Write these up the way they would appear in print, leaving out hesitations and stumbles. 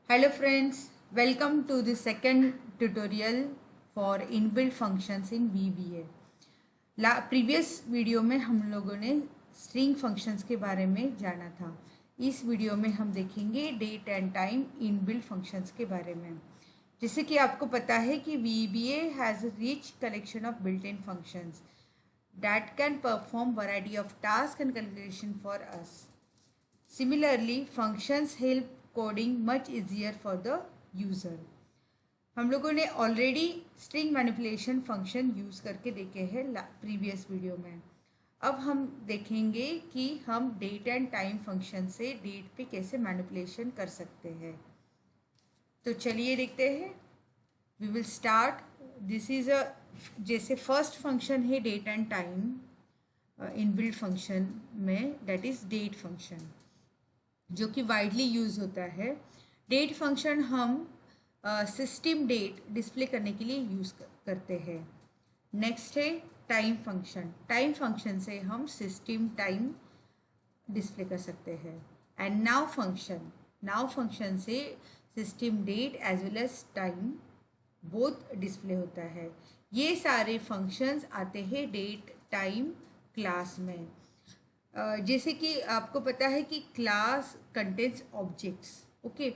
Hello friends, welcome to the second tutorial for inbuilt functions in VBA. Previous video में हम लोगों ने string functions के बारे में जाना था। इस वीडियो में हम देखेंगे date and time inbuilt functions के बारे में। जैसे कि आपको पता है कि VBA has a rich collection of built-in functions that can perform variety of tasks and calculation for us. Similarly, functions help coding much easier for the user. हम लोगों ने already string manipulation function use करके देखे हैं previous video में। अब हम देखेंगे कि हम डेट एंड टाइम फंक्शन से डेट पे कैसे मैनिपुलेशन कर सकते हैं। तो चलिए देखते हैं। We will start. This is a जैसे फर्स्ट फंक्शन है date and time inbuilt function में, दैट इज़ डेट फंक्शन, जो कि वाइडली यूज़ होता है। डेट फंक्शन हम सिस्टम डेट डिस्प्ले करने के लिए यूज़ करते हैं। नेक्स्ट है टाइम फंक्शन। टाइम फंक्शन से हम सिस्टम टाइम डिस्प्ले कर सकते हैं। एंड नाउ फंक्शन से system date as well as time both display होता है। ये सारे फंक्शंस आते हैं डेट टाइम क्लास में। जैसे कि आपको पता है कि क्लास कंटेन्स ऑब्जेक्ट्स, ओके।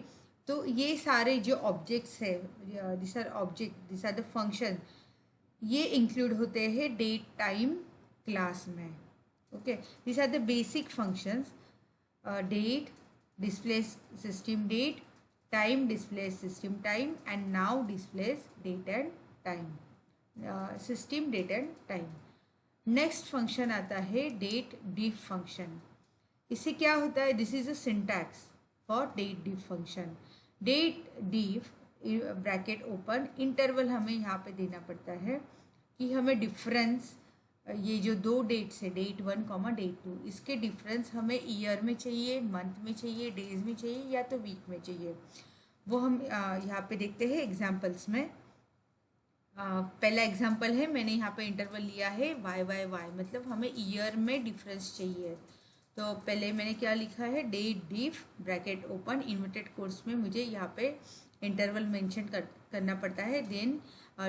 तो ये सारे जो ऑब्जेक्ट्स है, this are object, this are the function, ये इंक्लूड होते हैं डेट टाइम क्लास में, okay. This are the basic functions. Date displays system date, time displays system time, and now displays date and time, system date and time. Next function आता है date diff function. इससे क्या होता है? This is a syntax for date diff function. Date diff bracket open interval हमें यहाँ पे देना पड़ता है कि हमें डिफरेंस, ये जो दो डेट्स है डेट 1 कॉमा डेट 2, इसके डिफरेंस हमें ईयर में चाहिए, मंथ में चाहिए, डेज में चाहिए या तो वीक में चाहिए। वो हम यहाँ पे देखते हैं एग्जाम्पल्स में। पहला एग्जांपल है, मैंने यहाँ पे इंटरवल लिया है y मतलब हमें ईयर में डिफरेंस चाहिए। तो पहले मैंने क्या लिखा है, date diff bracket open inverted quotes में मुझे यहाँ पे इंटरवल मेंशन करना पड़ता है। देन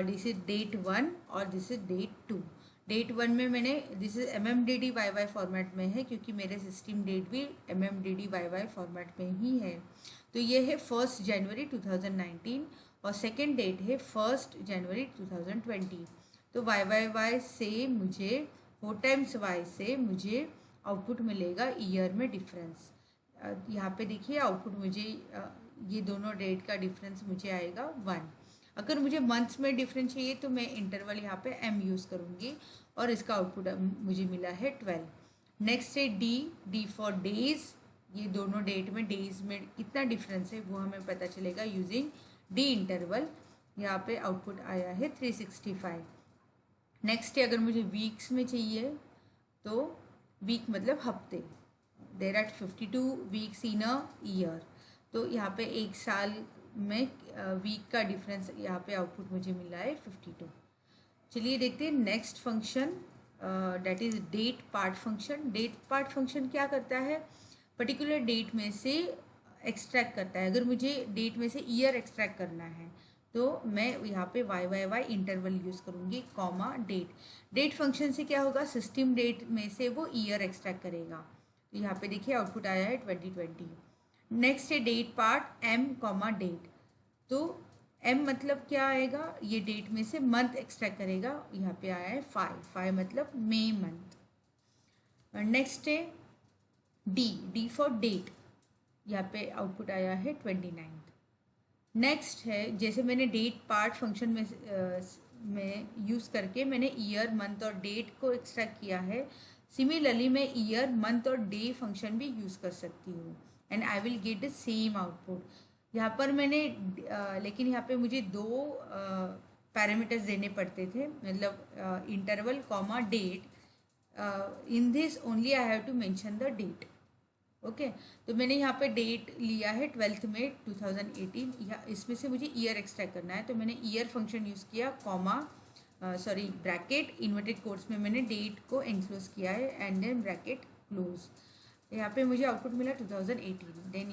दिस इज डेट 1 और दिस इज डेट 2। डेट 1 में मैंने, दिस इज MMDDYY फॉर्मेट में है क्योंकि मेरे सिस्टम डेट भी MMDDYY फॉर्मेट में ही है। तो ये है 1 जनवरी 2019 और सेकेंड डेट है 1 जनवरी 2020। तो YYY से मुझे 4 टाइम्स Y से मुझे आउटपुट मिलेगा ईयर में डिफरेंस। यहाँ पे देखिए आउटपुट मुझे ये दोनों डेट का डिफरेंस मुझे आएगा 1। अगर मुझे मंथ्स में डिफरेंस चाहिए तो मैं इंटरवल यहाँ पे M यूज़ करूँगी और इसका आउटपुट मुझे मिला है 12। नेक्स्ट है डी फॉर डेज। ये दोनों डेट में डेज में कितना डिफरेंस है वो हमें पता चलेगा यूजिंग डी इंटरवल। यहाँ पे आउटपुट आया है 365। नेक्स्ट है, अगर मुझे वीक्स में चाहिए तो वीक मतलब हफ्ते, there are 52 weeks in a year. तो यहाँ पे एक साल में वीक का डिफरेंस यहाँ पे आउटपुट मुझे मिला है 52। चलिए देखते हैं next function, date is date part function. Date part function क्या करता है? पर्टिकुलर डेट में से एक्सट्रैक्ट करता है। अगर मुझे डेट में से ईयर एक्सट्रैक्ट करना है तो मैं यहाँ पे YYY इंटरवल यूज़ करूँगी कॉमा डेट। डेट फंक्शन से क्या होगा? सिस्टम डेट में से वो ईयर एक्सट्रैक्ट करेगा। तो यहाँ पे देखिए आउटपुट आया है 2020। नेक्स्ट है date part M comma date. तो M मतलब क्या आएगा? ये डेट में से मंथ एक्सट्रैक्ट करेगा। यहाँ पे आया है 5 मतलब मई मंथ। नेक्स्ट है डी फॉर डेट। यहाँ पे आउटपुट आया है 29। नेक्स्ट है, जैसे मैंने डेट पार्ट फंक्शन में यूज़ करके मैंने ईयर मंथ और डेट को एक्सट्रैक्ट किया है, सिमिलरली मैं ईयर मंथ और डे फंक्शन भी यूज़ कर सकती हूँ and I will get the same output. यहाँ पर मैंने लेकिन यहाँ पे मुझे दो पैरामीटर्स देने पड़ते थे, मतलब interval comma date. In this only I have to mention the date, okay. तो मैंने यहाँ पे डेट लिया है 12 में 2018, या इसमें से मुझे ईयर एक्सट्रैक्ट करना है तो मैंने ईयर फंक्शन यूज़ किया comma sorry bracket inverted quotes में मैंने डेट को एनक्लोज किया है एंड देन ब्रैकेट क्लोज। यहाँ पे मुझे आउटपुट मिला 2018। देन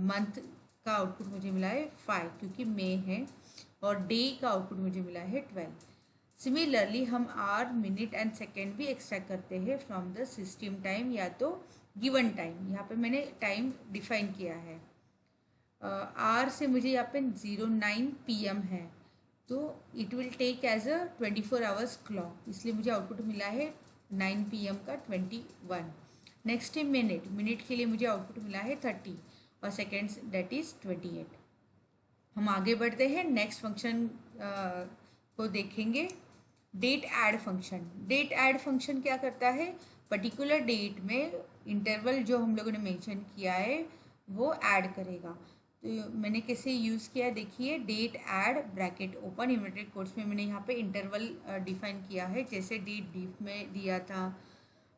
मंथ का आउटपुट मुझे मिला है 5 क्योंकि मई है, और डे का आउटपुट मुझे मिला है 12। सिमिलरली हम आवर, मिनट एंड सेकेंड भी एक्सट्रैक्ट करते हैं फ्रॉम द सिस्टम टाइम या तो गिवन टाइम। यहाँ पे मैंने टाइम डिफाइन किया है। आर से मुझे यहाँ पे 09 PM है, तो it will take as a 24 hours clock, इसलिए मुझे आउटपुट मिला है 9 PM का 21। नेक्स्ट है मिनट, मिनट के लिए मुझे आउटपुट मिला है 30 और सेकेंड्स दैट इज़ 28। हम आगे बढ़ते हैं, नेक्स्ट फंक्शन को देखेंगे, date add function. Date add function क्या करता है, पर्टिकुलर डेट में इंटरवल जो हम लोगों ने मेंशन किया है वो ऐड करेगा। तो मैंने कैसे यूज़ किया है देखिए, date add bracket open inverted quotes में मैंने यहाँ पे इंटरवल डिफाइन किया है, जैसे डेट डीफ में दिया था,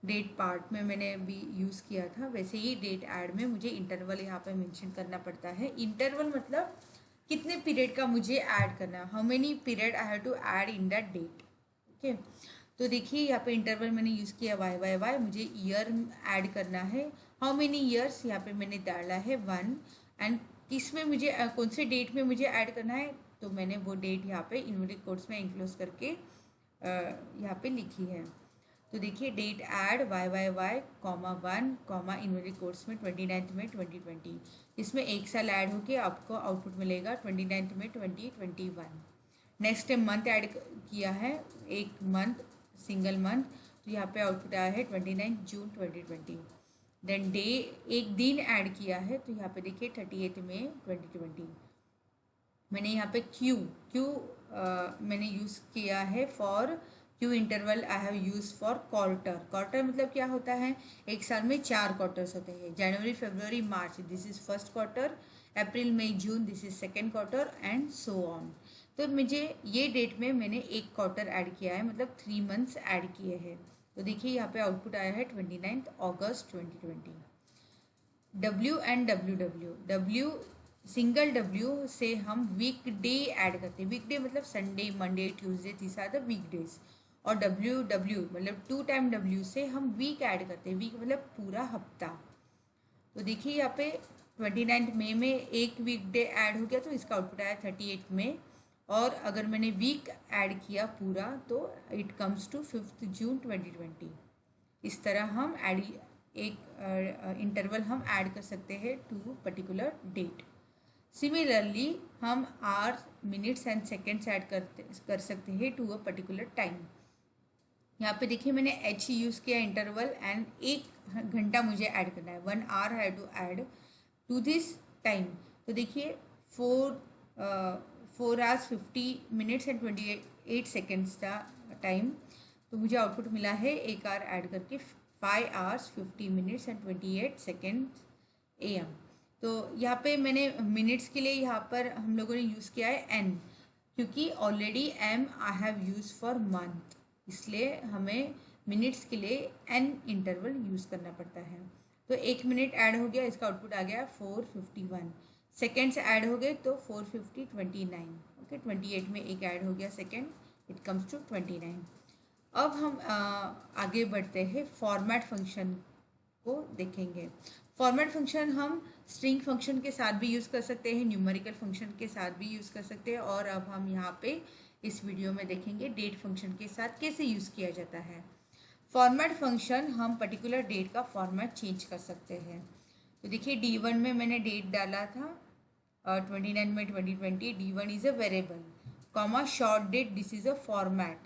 डेट पार्ट में मैंने भी यूज़ किया था, वैसे ही डेट ऐड में मुझे इंटरवल यहाँ पे मेंशन करना पड़ता है। इंटरवल मतलब कितने पीरियड का मुझे ऐड करना है, how many period I have to add in that date. Okay, तो देखिए यहाँ पे इंटरवल मैंने यूज़ किया y, मुझे ईयर ऐड करना है, हाउ मेनी ईयर्स यहाँ पे मैंने डाला है 1, एंड किस में मुझे कौन से डेट में मुझे ऐड करना है, तो मैंने वो डेट यहाँ पे इन्वर्टेड कोट्स में इंक्लोज करके यहाँ पे लिखी है। तो देखिए date add y, comma 1, comma inverted quotes में 29 में 2020, इसमें एक साल ऐड होके आपको आउटपुट मिलेगा 29 में 2021। नेक्स्ट है मंथ ऐड किया है, एक मंथ, सिंगल मंथ, तो यहाँ पे आउटपुट आया है 29 जून 2020। देन डे, एक दिन ऐड किया है, तो यहाँ पे देखिए 38 मई 2020। मैंने यहाँ पे क्यू मैंने यूज़ किया है for Q interval I have use for quarter. Quarter मतलब क्या होता है, एक साल में 4 क्वार्टर्स होते हैं, January February March this is first quarter, April May June this is second quarter, and so on. तो मुझे ये डेट में मैंने एक क्वार्टर ऐड किया है, मतलब 3 मंथ्स ऐड किए हैं। तो देखिए यहाँ पे आउटपुट आया है 29 अगस्त 2020। W and W single W से हम वीक डे ऐड करते हैं, वीक डे मतलब Sunday, Monday, Tuesday, these are the week days. और डब्ल्यू मतलब 2 टाइम डब्ल्यू से हम वीक ऐड करते हैं, वीक मतलब पूरा हफ्ता। तो देखिए यहाँ पे 29 मई में एक वीक डे ऐड हो गया, तो इसका आउटपुट आया 38 मई, और अगर मैंने वीक ऐड किया पूरा तो इट कम्स टू 5 जून 2020। इस तरह हम एक इंटरवल हम ऐड कर सकते हैं टू पर्टिकुलर डेट। सिमिलरली हम hours, minutes and seconds add कर सकते हैं टू अ पर्टिकुलर टाइम। यहाँ पे देखिए मैंने एच यूज़ किया इंटरवल, एंड 1 घंटा मुझे ऐड करना है, 1 आवर है to add to this time. तो देखिए 4 hours 50 minutes एंड 28 seconds का टाइम, तो मुझे आउटपुट मिला है 1 आवर ऐड करके 5 hours 50 minutes and 28 seconds AM। तो यहाँ पे मैंने मिनट्स के लिए यहाँ पर हम लोगों ने यूज़ किया है n, क्योंकि already m I have use for month, इसलिए हमें मिनट्स के लिए n इंटरवल यूज़ करना पड़ता है। तो 1 मिनट ऐड हो गया, इसका आउटपुट आ गया 451। सेकेंड्स ऐड हो गए तो 450 29, ओके, 28 में एक ऐड हो गया सेकेंड, इट कम्स टू 29। अब हम आगे बढ़ते हैं, फॉर्मेट फंक्शन को देखेंगे। फॉर्मेट फंक्शन हम स्ट्रिंग फंक्शन के साथ भी यूज़ कर सकते हैं, न्यूमेरिकल फंक्शन के साथ भी यूज़ कर सकते हैं, और अब हम यहाँ पे इस वीडियो में देखेंगे डेट फंक्शन के साथ कैसे यूज़ किया जाता है। फॉर्मेट फंक्शन हम पर्टिकुलर डेट का फॉर्मेट चेंज कर सकते हैं। तो देखिए D1 में मैंने डेट डाला था 29 में 2020, D1 is a variable, comma short date, this is a format,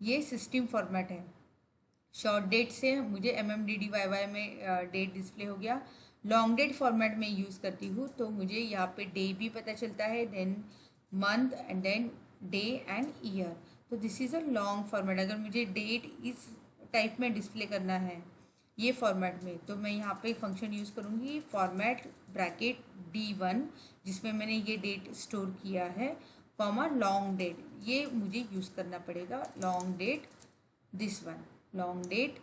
ये सिस्टम फॉर्मेट है। शॉर्ट डेट से मुझे MMDDYY में डेट डिस्प्ले हो गया। लॉन्ग डेट फॉर्मेट में यूज़ करती हूँ तो मुझे यहाँ पे डे भी पता चलता है, then month and then day and year. तो this is a long format. अगर मुझे डेट इस टाइप में डिस्प्ले करना है ये फॉर्मेट में, तो मैं यहाँ पे फंक्शन यूज़ करूँगी फॉर्मेट ब्रैकेट D1, जिसमें मैंने ये डेट स्टोर किया है, कॉमा लॉन्ग डेट, ये मुझे यूज़ करना पड़ेगा, long date, this one, long date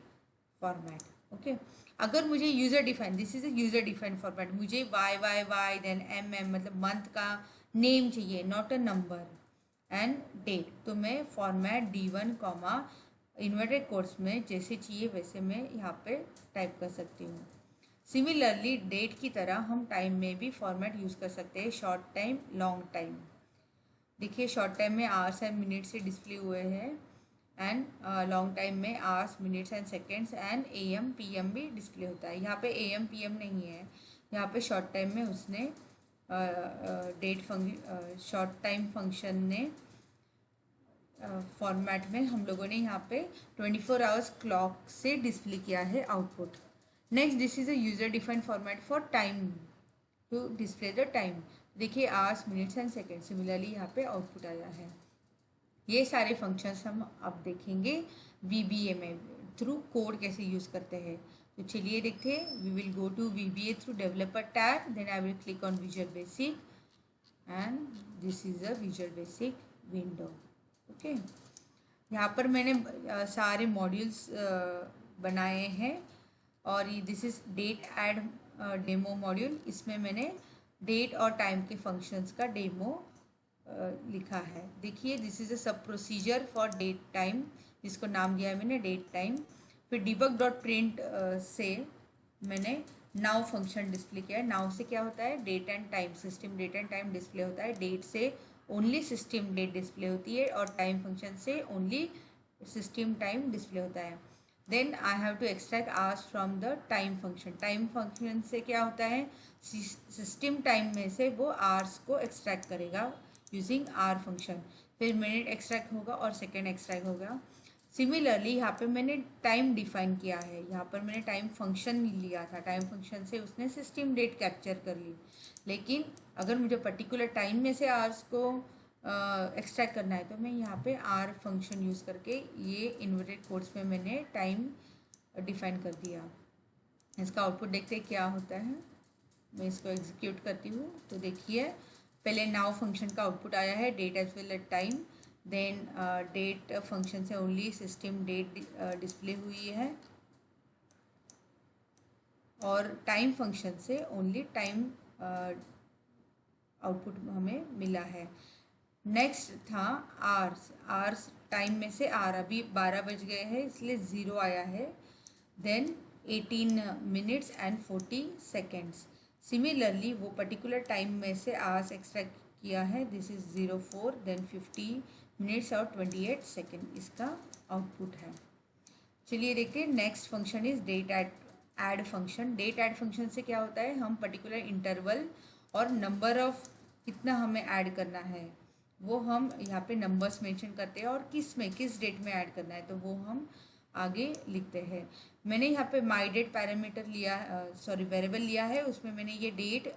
format, okay. अगर मुझे user define, this is a user define format, मुझे YYY देन MM मतलब मंथ का नेम चाहिए, not a number, and date, तो मैं format D1 comma inverted quotes में जैसे चाहिए वैसे मैं यहाँ पे टाइप कर सकती हूँ। सिमिलरली डेट की तरह हम टाइम में भी फॉर्मेट यूज़ कर सकते हैं, शॉर्ट टाइम, लॉन्ग टाइम। देखिए शॉर्ट टाइम में आवर्स एंड मिनट्स से डिस्प्ले हुए हैं, एंड लॉन्ग टाइम में hours, minutes and seconds and AM PM भी डिस्प्ले होता है। यहाँ पे AM PM नहीं है, यहाँ पे शॉर्ट टाइम में उसने शॉर्ट टाइम फंक्शन ने फॉर्मेट में हम लोगों ने यहाँ पे 24 आवर्स क्लॉक से डिस्प्ले किया है output. Next, this is a user defined format for time to display the time. देखिए hours, minutes and second, similarly यहाँ पे आउटपुट आया है। ये सारे फंक्शंस हम अब देखेंगे VBA में थ्रू कोड कैसे यूज़ करते हैं। तो चलिए देखते हैं। We will go to VBA through developer tab, then I will click on visual basic and this is a visual basic window. Okay, यहाँ पर मैंने सारे मॉड्यूल्स बनाए हैं, और ये this is date add demo module. इसमें मैंने डेट और टाइम के फंक्शंस का डेमो लिखा है। देखिए दिस इज़ अ सब प्रोसीजर फॉर डेट टाइम, जिसको नाम दिया है मैंने डेट टाइम। फिर डिबग डॉट प्रिंट से मैंने नाउ फंक्शन डिस्प्ले किया है। नाउ से क्या होता है, date and time, system date and time display होता है। डेट से ओनली सिस्टम डेट डिस्प्ले होती है, और टाइम फंक्शन से ओनली सिस्टम टाइम डिस्प्ले होता है। Then I have to extract hours from the time function. Time function से क्या होता है, सिस्टम टाइम में से वो आवर्स को एक्सट्रैक्ट करेगा यूजिंग आर फंक्शन। फिर मिनट एक्सट्रैक्ट होगा और सेकेंड एक्सट्रैक्ट होगा। सिमिलरली यहाँ पे मैंने टाइम डिफाइन किया है। यहाँ पर मैंने टाइम फंक्शन लिया था, टाइम फंक्शन से उसने सिस्टम डेट कैप्चर कर ली। लेकिन अगर मुझे पर्टिकुलर टाइम में से आवर्स को एक्सट्रैक्ट करना है, तो मैं यहाँ पे आर फंक्शन यूज़ करके ये इन्वर्टेड कोड्स में मैंने टाइम डिफाइन कर दिया। इसका आउटपुट देखते हैं क्या होता है। मैं इसको एग्जीक्यूट करती हूँ तो देखिए पहले नाउ फंक्शन का आउटपुट आया है, date as well as time. Then date function से ओनली सिस्टम डेट डिस्प्ले हुई है, और टाइम फंक्शन से ओनली टाइम आउटपुट हमें मिला है। नेक्स्ट था आर्स। आर्स टाइम में से आर, अभी 12 बज गए हैं इसलिए 0 आया है। Then 18 minutes and 40 seconds. Similarly वो पर्टिकुलर टाइम में से आवर्स एक्सट्रैक्ट किया है, दिस इज 04, देन 50 मिनट्स और 28 सेकेंड इसका आउटपुट है। चलिए देखते हैं next function is date add function. Date add function से क्या होता है, हम पर्टिकुलर इंटरवल और नंबर ऑफ कितना हमें ऐड करना है वो हम यहाँ पे नंबर्स मेंशन करते हैं, और किस डेट में ऐड करना है तो वो हम आगे लिखते हैं। मैंने यहाँ पे माई डेट पैरामीटर लिया, वेरिएबल लिया है, उसमें मैंने ये डेट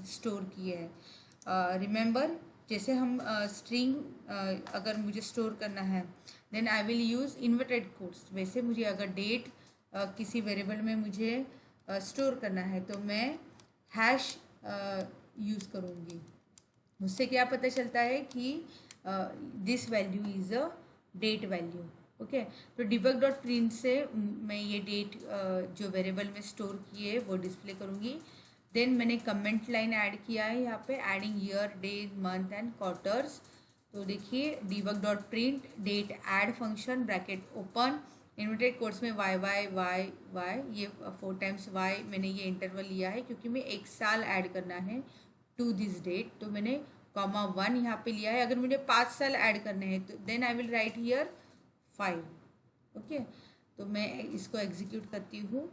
स्टोर की है। रिमेंबर, जैसे हम स्ट्रिंग अगर मुझे स्टोर करना है then I will use inverted quotes. वैसे मुझे अगर डेट किसी वेरिएबल में मुझे स्टोर करना है तो मैं हैश यूज़ करूँगी। उससे क्या पता चलता है कि this value is a date value. Okay, तो डिबग डॉट प्रिंट से मैं ये डेट जो वेरिएबल में स्टोर किए वो डिस्प्ले करूँगी। देन मैंने कमेंट लाइन ऐड किया है यहाँ पे, adding year, day, month and quarters. तो देखिए debug dot print date add function bracket open, inverted quotes में वाई वाई वाई वाई, ये 4 टाइम्स वाई मैंने ये इंटरवल लिया है क्योंकि मैं 1 साल ऐड करना है टू दिस डेट, तो मैंने कॉमा 1 यहाँ पे लिया है। अगर मुझे 5 साल ऐड करने हैं तो then I will write here 5। Okay, तो मैं इसको एग्जीक्यूट करती हूँ।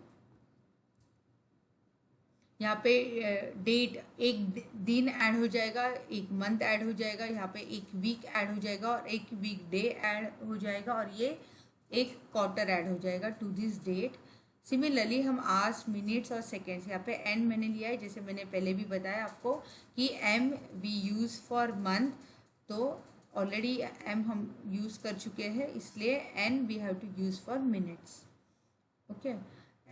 यहाँ पे डेट एक दिन ऐड हो जाएगा, एक मंथ ऐड हो जाएगा, यहाँ पे एक वीक ऐड हो जाएगा और एक वीक डे ऐड हो जाएगा, और ये एक क्वार्टर ऐड हो जाएगा टू दिस डेट। सिमिलरली हम आवर्स, मिनट्स और सेकेंड्स, यहाँ पे एन मैंने लिया है, जैसे मैंने पहले भी बताया आपको कि M we use for month, तो ऑलरेडी एम हम यूज़ कर चुके हैं, इसलिए N we have to use for minutes. Okay,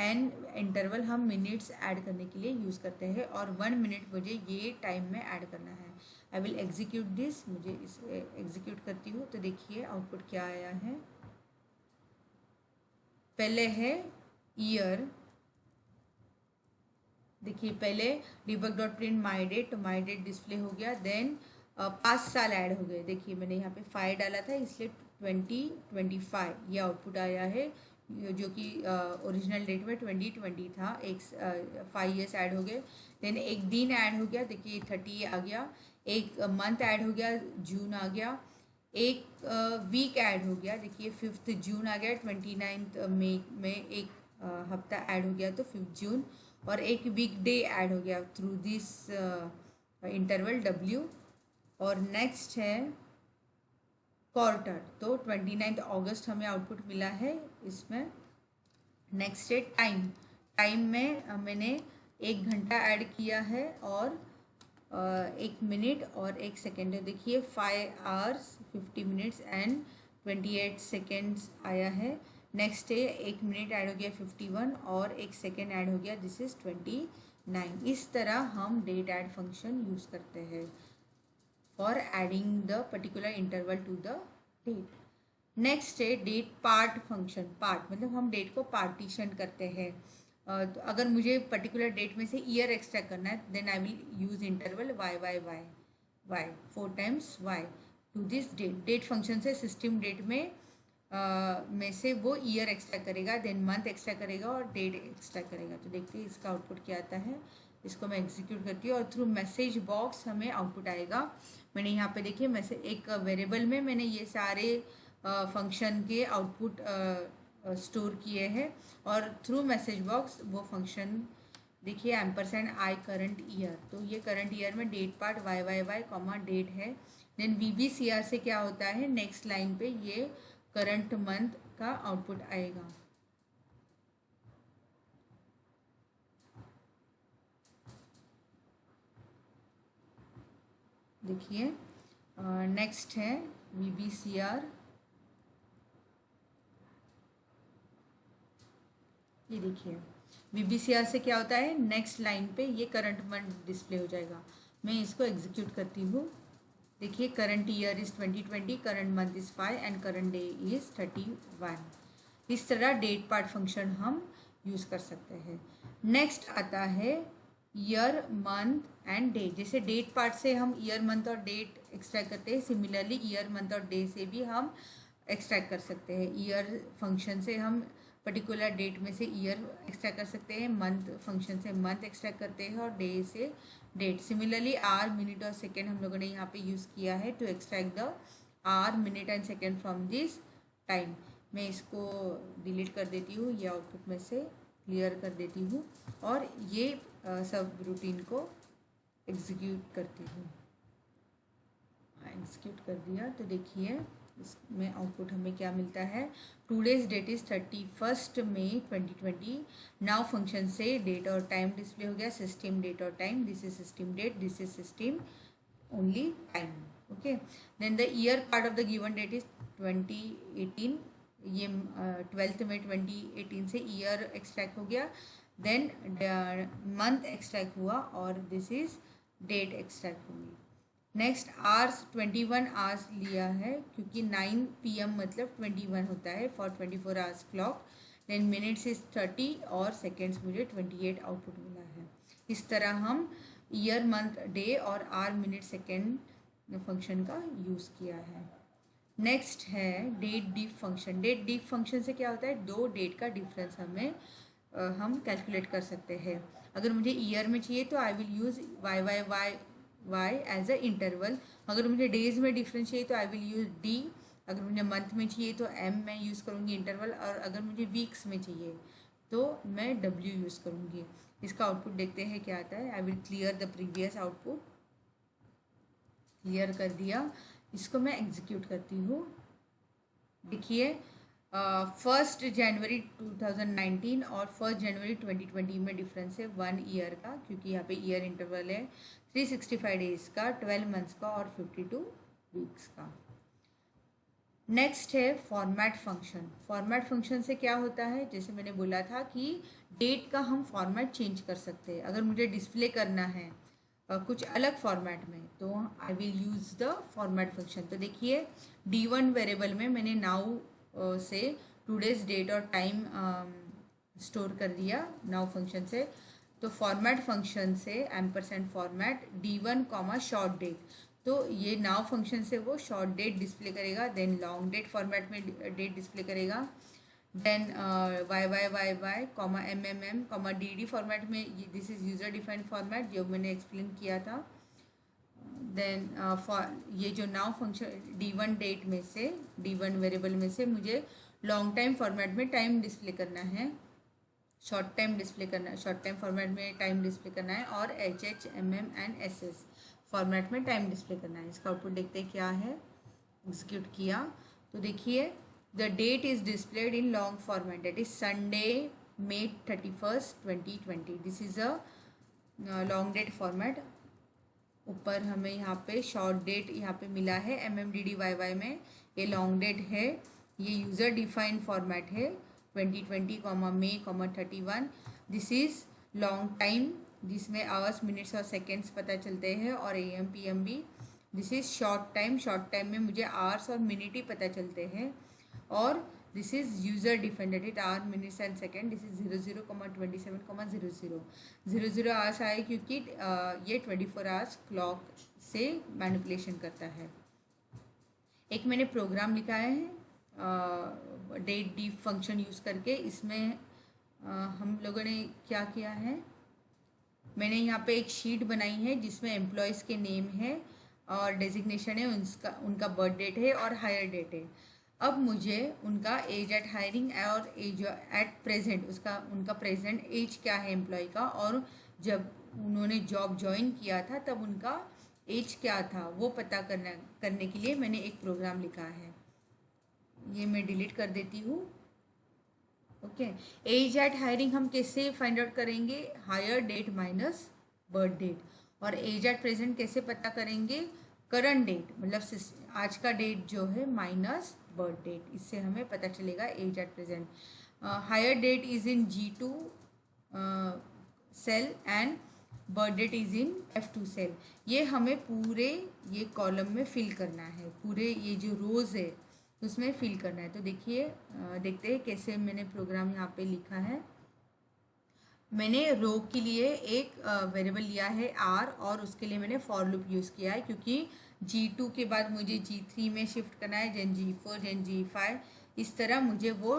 N interval हम मिनट्स ऐड करने के लिए यूज़ करते हैं, और 1 मिनट मुझे ये टाइम में ऐड करना है। आई विल एग्जीक्यूट दिस, मुझे इसे एग्जीक्यूट करती हूँ तो देखिए आउटपुट क्या आया है। पहले है ईयर, देखिए पहले debug dot print my date, तो माई डेट डिस्प्ले हो गया। देन 5 साल ऐड हो गए, देखिए मैंने यहाँ पे 5 डाला था इसलिए 2025 ये आउटपुट आया है जो कि ओरिजिनल डेट में 2020 था, एक 5 ईयर्स ऐड हो गए। देन एक दिन ऐड हो गया, देखिए 30 आ गया। एक मंथ ऐड हो गया, जून आ गया। एक वीक ऐड हो गया, देखिए 5 जून आ गया। 29 मई में एक हफ्ता ऐड हो गया, तो 5 जून। और एक वीक डे ऐड हो गया थ्रू दिस इंटरवल W। और नेक्स्ट है क्वार्टर, तो 29 अगस्त हमें आउटपुट मिला है इसमें। नेक्स्ट है टाइम। टाइम में मैंने 1 घंटा ऐड किया है और 1 मिनट और 1 सेकेंड है। देखिए 5 आवर्स 50 मिनट्स एंड 28 सेकेंड्स आया है। नेक्स्ट है 1 मिनट ऐड हो गया 51 और 1 सेकेंड ऐड हो गया, दिस इज 29। इस तरह हम डेट ऐड फंक्शन यूज़ करते हैं for adding the particular interval to the date. Next है डेट पार्ट फंक्शन। पार्ट मतलब हम डेट को पार्टीशन करते हैं। तो अगर मुझे पर्टिकुलर डेट में से ईयर एक्सट्रैक्ट करना है, then I will use interval Y Y Y Y 4 times Y to this date. Date function से सिस्टम डेट में से वो ईयर एक्सट्रैक्ट करेगा, देन मंथ एक्सट्रैक्ट करेगा और डेट एक्सट्रैक्ट करेगा। तो देखते हैं इसका आउटपुट क्या आता है। इसको मैं एग्जीक्यूट करती हूँ और थ्रू मैसेज बॉक्स हमें आउटपुट आएगा। मैंने यहाँ पे देखिए मैसेज एक वेरिएबल में मैंने ये सारे फंक्शन के आउटपुट स्टोर किए हैं और थ्रू मैसेज बॉक्स वो फंक्शन देखिए %i करंट ईयर। तो ये करंट ईयर में date part Y Y Y comma date है। देन VBCR से क्या होता है, नेक्स्ट लाइन पे ये करंट मंथ का आउटपुट आएगा। देखिए नेक्स्ट है VBCR। ये देखिए VBCR से क्या होता है, नेक्स्ट लाइन पे ये करंट मंथ डिस्प्ले हो जाएगा। मैं इसको एग्जीक्यूट करती हूँ। देखिए current year is 2020, current month is 5 and current day is 31। इस तरह डेट पार्ट फंक्शन हम यूज़ कर सकते हैं। नेक्स्ट आता है ईयर मंथ एंड डे। जैसे डेट पार्ट से हम ईयर मंथ और डेट एक्सट्रैक्ट करते हैं, सिमिलरली ईयर मंथ और डे से भी हम एक्सट्रैक्ट कर सकते हैं। ईयर फंक्शन से हम पर्टिकुलर डेट में से ईयर एक्सट्रैक्ट कर सकते हैं, मंथ फंक्शन से मंथ एक्सट्रैक्ट करते हैं और डे से डेट। सिमिलरली आवर, मिनट और सेकेंड हम लोगों ने यहाँ पे यूज़ किया है to extract the hour, minute and second from this time. मैं इसको डिलीट कर देती हूँ, ये आउटपुट में से क्लियर कर देती हूँ और ये सब रूटीन को एग्जीक्यूट करती हूँ। एग्जीक्यूट कर दिया तो देखिए इसमें आउटपुट हमें क्या मिलता है। Today's date is 31 May 2020। Now function से डेट और टाइम डिस्प्ले हो गया, सिस्टम डेट और time. This is system date, this is system only time. Okay, then the year part of the given date is 2018। ये 12 मई 2018 से year extract हो गया। Then month extract हुआ और दिस इज डेट एक्सट्रैक्ट हुई। Next hours 21 hours लिया है क्योंकि 9 PM मतलब 21 होता है for 24 hours clock. Then minutes is 30 और सेकेंड्स मुझे 28 आउटपुट मिला है। इस तरह हम ईयर मंथ डे और आवर मिनट सेकेंड फंक्शन का यूज़ किया है। नेक्स्ट है date diff function. Date diff function से क्या होता है, दो डेट का डिफरेंस हम कैलकुलेट कर सकते हैं। अगर मुझे ईयर में चाहिए तो I will use Y Y Y Y as a interval. अगर मुझे डेज में डिफरेंस चाहिए तो आई विल यूज़ D। अगर मुझे मंथ में चाहिए तो M मैं यूज़ करूँगी इंटरवल। और अगर मुझे वीक्स में चाहिए तो मैं W यूज़ करूँगी। इसका आउटपुट देखते हैं क्या आता है। I will clear the previous output. Clear कर दिया, इसको मैं एग्जीक्यूट करती हूँ। देखिए 1 जनवरी 2019 और 1 जनवरी 2020 में डिफरेंस है 1 ईयर का, क्योंकि यहाँ पे ईयर इंटरवल है 365 डेज का, 12 मंथ्स का और 52 वीक्स का। नेक्स्ट है फॉर्मेट फंक्शन। फॉर्मेट फंक्शन से क्या होता है, जैसे मैंने बोला था कि डेट का हम फॉर्मेट चेंज कर सकते हैं। अगर मुझे डिस्प्ले करना है कुछ अलग फॉर्मेट में तो I will use the format function. तो देखिए D1 वेरिएबल में मैंने नाउ से टूडेज डेट और टाइम स्टोर कर दिया नाउ फंक्शन से। तो फॉर्मेट फंक्शन से ampersand format D1 short date, तो ये नाउ फंक्शन से वो शॉर्ट डेट डिस्प्ले करेगा। देन लॉन्ग डेट फॉर्मेट में डेट डिस्प्ले करेगा। Then YYYY comma MMM comma DD format में, this is user defined format जो मैंने एक्सप्लेन किया था। देन ये जो नाउ फंक्शन D1 डेट में से, D1 वेरिएबल में से मुझे लॉन्ग टाइम फॉर्मेट में टाइम डिस्प्ले करना है, शॉर्ट टाइम डिस्प्ले करना है, शॉर्ट टाइम फॉर्मेट में टाइम डिस्प्ले करना है, और HH MM and SS format में टाइम डिस्प्ले करना है। इसका आउटपुट देखते हैं क्या है। एग्जीक्यूट किया तो देखिए the date is displayed in long format, that is Sunday May 31st 2020। This is a long date format. ऊपर हमें यहाँ पे शॉर्ट डेट यहाँ पे मिला है MMDDYY में, ये लॉन्ग डेट है, ये यूज़र डिफाइंड फॉर्मेट है 2020 May 31। This is long time जिसमें आवर्स मिनट्स और सेकेंड्स पता चलते हैं, और AM PM भी। This is short time, short time में मुझे आवर्स और मिनट ही पता चलते हैं, और this is user defined hour minutes and second. This is 00,27,00 00 hours आए क्योंकि ये 24 आवर्स क्लॉक से मैनिपुलेशन करता है। एक मैंने प्रोग्राम लिखा है डेट डी फंक्शन यूज़ करके। इसमें हम लोगों ने क्या किया है, मैंने यहाँ पे एक शीट बनाई है जिसमें एम्प्लॉयज़ के नेम है और डेजिग्नेशन है, उनका बर्थ डेट है और हायर डेट है। अब मुझे उनका एज एट हायरिंग और एज एट प्रेजेंट, उनका प्रेजेंट एज क्या है एम्प्लॉय का, और जब उन्होंने जॉब ज्वाइन किया था तब उनका एज क्या था वो पता करने के लिए मैंने एक प्रोग्राम लिखा है। ये मैं डिलीट कर देती हूँ। ओके, एज एट हायरिंग हम कैसे फाइंड आउट करेंगे, hire date minus birth date. और एज एट प्रेजेंट कैसे पता करेंगे, करंट डेट मतलब आज का डेट जो है माइनस बर्थ डेट, इससे हमें पता चलेगा age at present. Hire date is in G2 cell and birth date is in F2 cell. ये हमें पूरे ये कॉलम में फिल करना है, पूरे ये जो रोज है उसमें फिल करना है। तो देखिए देखते हैं कैसे मैंने प्रोग्राम यहाँ पे लिखा है। मैंने रो के लिए एक वेरिएबल लिया है R, और उसके लिए मैंने फॉर लूप यूज़ किया है क्योंकि G2 के बाद मुझे G3 में शिफ्ट करना है, देन G4, देन G5, इस तरह मुझे वो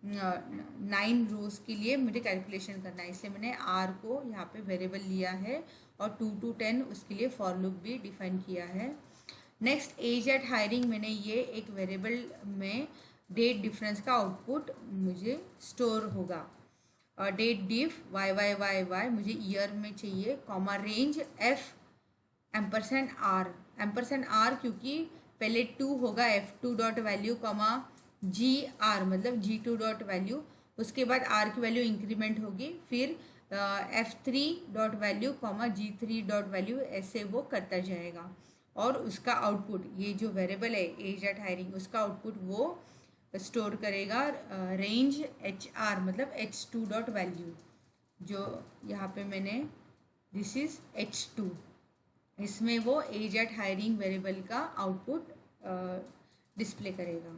9 रोज के लिए मुझे कैलकुलेशन करना है। इसलिए मैंने R को यहाँ पे वेरिएबल लिया है, और 2 to 10 उसके लिए फॉर लूप भी डिफाइन किया है। नेक्स्ट एज एट हायरिंग, मैंने ये एक वेरिएबल में डेट डिफरेंस का आउटपुट मुझे स्टोर होगा। डेट डिफ YYYY मुझे ईयर में चाहिए, comma range F ampersand R क्योंकि पहले 2 होगा F2 dot value, comma GR मतलब G2 डॉट वैल्यू, उसके बाद R की वैल्यू इंक्रीमेंट होगी, फिर F3 dot value, comma G3 dot value, ऐसे वो करता जाएगा। और उसका आउटपुट, ये जो वेरिएबल है एज एट हायरिंग, उसका आउटपुट वो स्टोर करेगा रेंज HR मतलब H2 डॉट वैल्यू, जो यहाँ पे मैंने दिस इज H2, इसमें वो एज एट हायरिंग वेरिएबल का आउटपुट डिस्प्ले करेगा।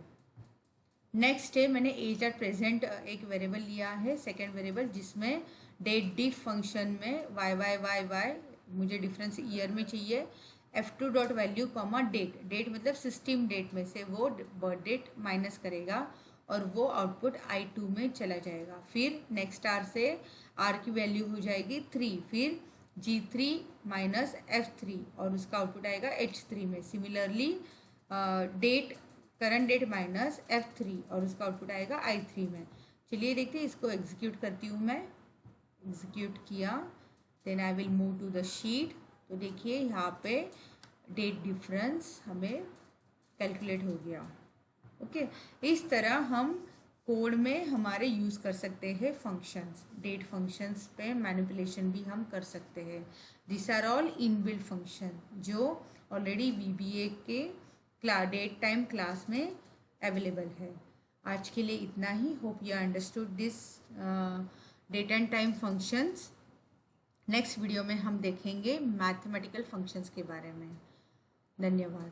नेक्स्ट है मैंने एज एट प्रेजेंट एक वेरिएबल लिया है, सेकेंड वेरिएबल, जिसमें डेट डिफ फंक्शन में YYYY मुझे डिफरेंस ईयर में चाहिए, F2 dot value, comma date मतलब सिस्टम डेट में से वो बर्थ डेट माइनस करेगा, और वो आउटपुट I2 में चला जाएगा। फिर नेक्स्ट R से R की वैल्यू हो जाएगी 3, फिर G3 माइनस F3, और उसका आउटपुट आएगा H3 में। Similarly date current date minus F3, और उसका आउटपुट आएगा I3 में। चलिए देखते हैं, इसको एग्जीक्यूट करती हूँ मैं। एग्जीक्यूट किया, then I will move to the sheet. तो देखिए यहाँ पे डेट डिफरेंस हमें कैलकुलेट हो गया। ओके, इस तरह हम कोड में हमारे यूज़ कर सकते हैं फंक्शंस, डेट फंक्शंस पे मैनिपुलेशन भी हम कर सकते हैं। This are all inbuilt function जो ऑलरेडी VBA के डेट टाइम क्लास में अवेलेबल है। आज के लिए इतना ही। Hope you understood this date and time functions. Next video में हम देखेंगे मैथमेटिकल फंक्शंस के बारे में। धन्यवाद।